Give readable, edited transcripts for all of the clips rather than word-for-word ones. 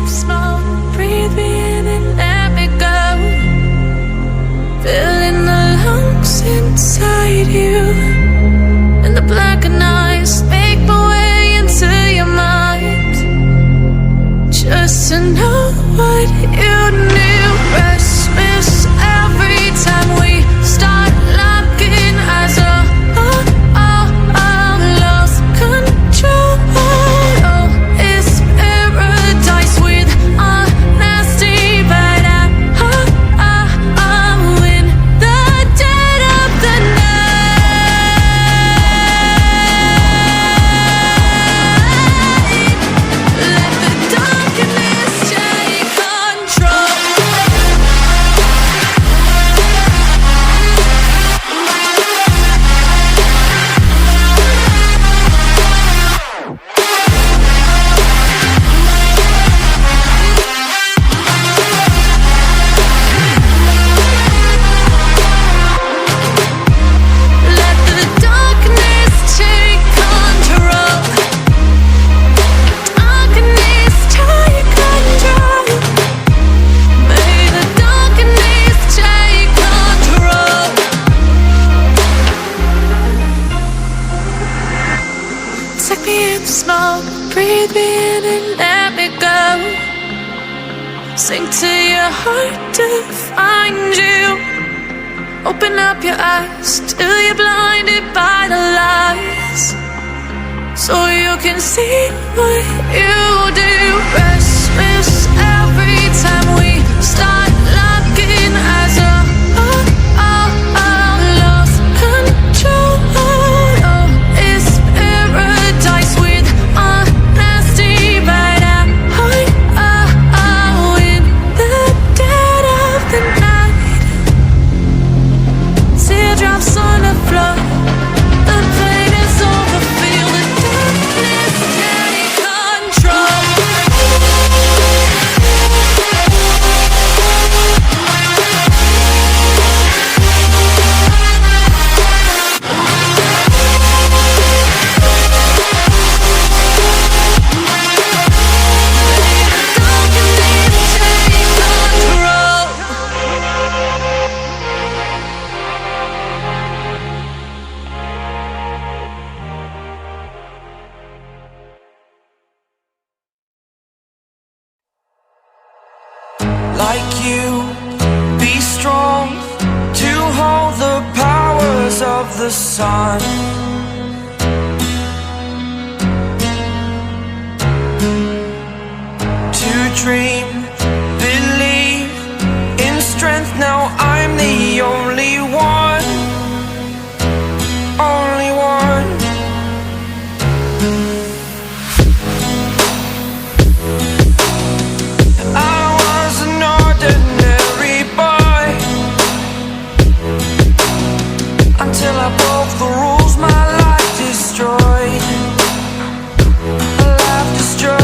of smoke, breathe me in and let me go. Filling the lungs inside you, and the blackened eyes make my way into your mind. Just to know what you knew. Restless every time we start locking eyes. Lost control. Oh, it's paradise with honesty, but I'm in the dead of the night. Let the darkness take control. Let the darkness take control. Darkness take control. May the darkness take control. Take me in the smoke, breathe me in and let me go. Sink to your heart to find you. Open up your eyes till you're blinded by the lies, so you can see what you do. Restless every time we start locking eyes. Lost control. Oh, it's paradise with honesty, but I'm in the dead of the night. Teardrops on the floor. The pain is over. Feel the darkness take control. Like you, be strong to hold the powers of the sun. To dream, believe in strength. Now I'm the only one, only one. I was an ordinary boy until I broke the rules. My life destroyed, a life destroyed.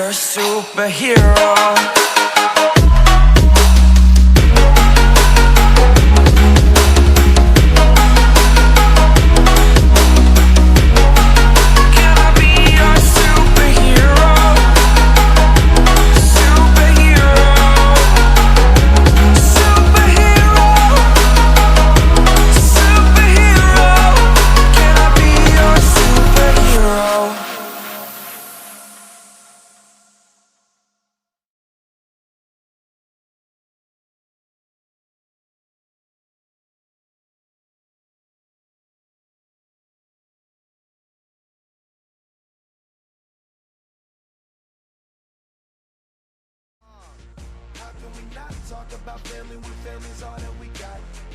your superhero? How can we not talk about family when family's all that we got?